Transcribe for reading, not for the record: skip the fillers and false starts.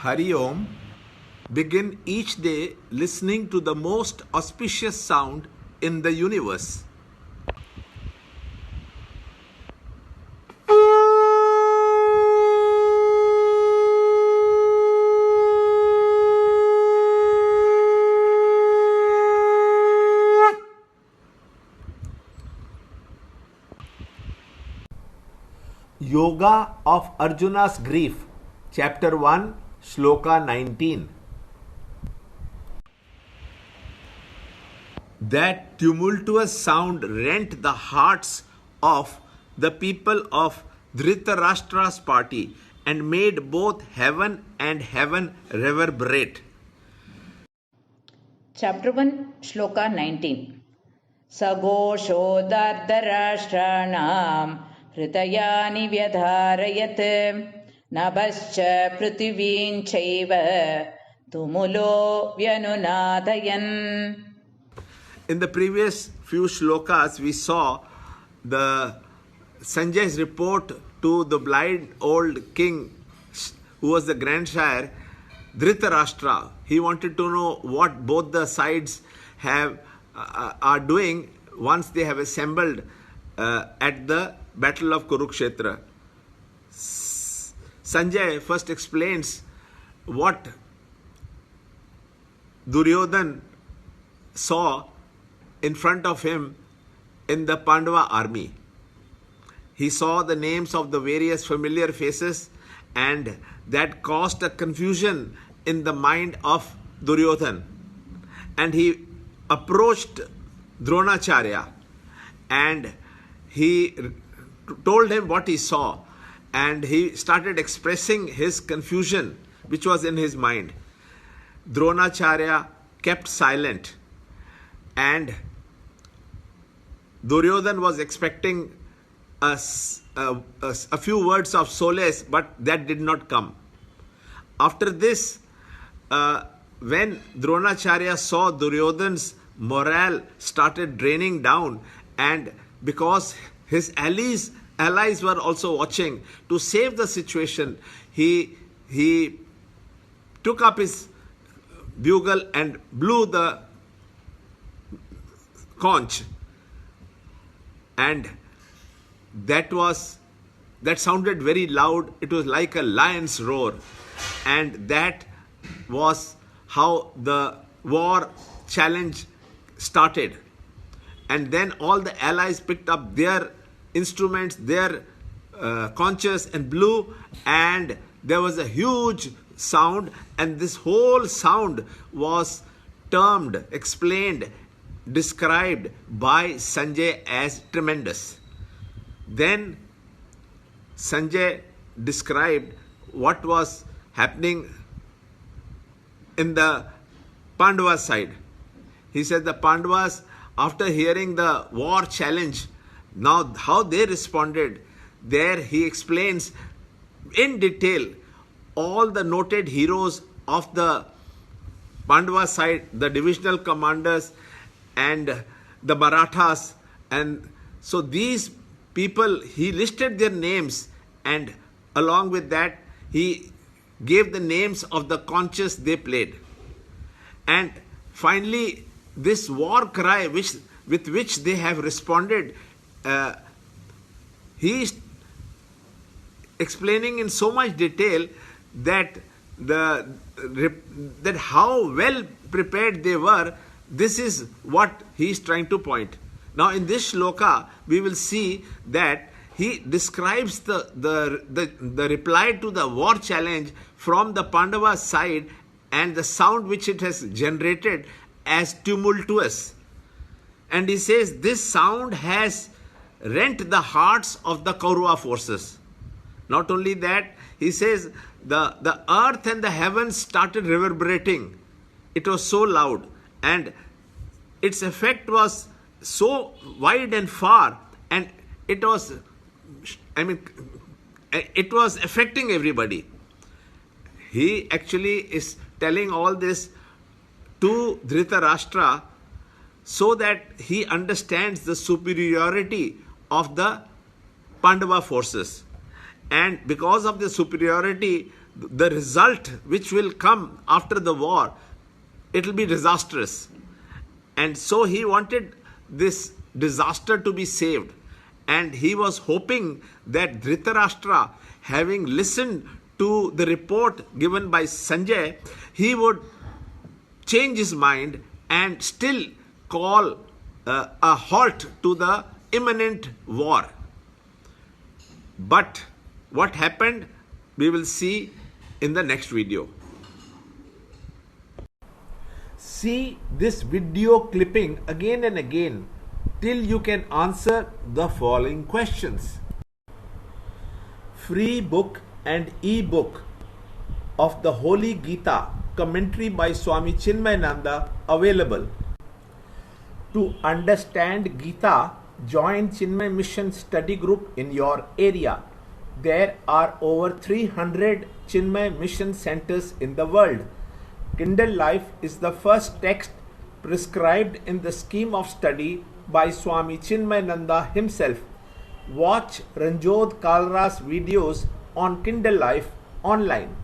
Hari Om, begin each day listening to the most auspicious sound in the universe. Yoga of Arjuna's Grief, Chapter 1, Shloka 19. That tumultuous sound rent the hearts of the people of Dhritarashtra's party and made both heaven and heaven reverberate. Chapter 1, Shloka 19. Sagosho dardarashranam hritayani vyadharayat nabhascha prithivin chaiva tumulo vyanunadayan. In the previous few shlokas, we saw the Sanjay's report to the blind old king who was the grandsire, Dhritarashtra. He wanted to know what both the sides are doing once they have assembled at the battle of Kurukshetra. Sanjay first explains what Duryodhan saw in front of him in the Pandava army. He saw the names of the various familiar faces, and that caused a confusion in the mind of Duryodhan. And he approached Dronacharya and he told him what he saw, and he started expressing his confusion which was in his mind. Dronacharya kept silent, and Duryodhan was expecting a few words of solace, but that did not come. After this, when Dronacharya saw Duryodhan's morale started draining down, and because his allies were also watching, to save the situation, he took up his bugle and blew the conch, and that sounded very loud. It was like a lion's roar, and that was how the war challenge started. And then all the allies picked up their instruments, their conches, and blew, and there was a huge sound, and this whole sound was termed, explained, described by Sanjay as tremendous. Then Sanjay described what was happening in the Pandava side. He said the Pandavas, after hearing the war challenge, now how they responded, there he explains in detail all the noted heroes of the Pandava side, the divisional commanders and the Marathas. And so these people, he listed their names, and along with that, he gave the names of the conches they played. And finally, this war cry with which they have responded, he is explaining in so much detail that how well prepared they were. This is what he is trying to point. Now in this shloka, we will see that he describes the reply to the war challenge from the Pandava side and the sound which it has generated as tumultuous. And he says this sound has rent the hearts of the Kaurava forces. Not only that, he says the earth and the heavens started reverberating. It was so loud, and its effect was so wide and far, and it was affecting everybody. He actually is telling all this to Dhritarashtra so that he understands the superiority of the Pandava forces. And because of the superiority, the result which will come after the war, it will be disastrous. And so he wanted this disaster to be saved. And he was hoping that Dhritarashtra, having listened to the report given by Sanjay, he would change his mind and still call a halt to the imminent war. But what happened, we will see in the next video. See this video clipping again and again till you can answer the following questions. Free book and e-book of the Holy Gita, commentary by Swami Chinmayananda, available. To understand Gita, join Chinmay Mission study group in your area. There are over 300 Chinmay Mission centers in the world. Kindle Life is the first text prescribed in the scheme of study by Swami Chinmayananda himself. Watch Ranjod Kalra's videos on Kindle Life online.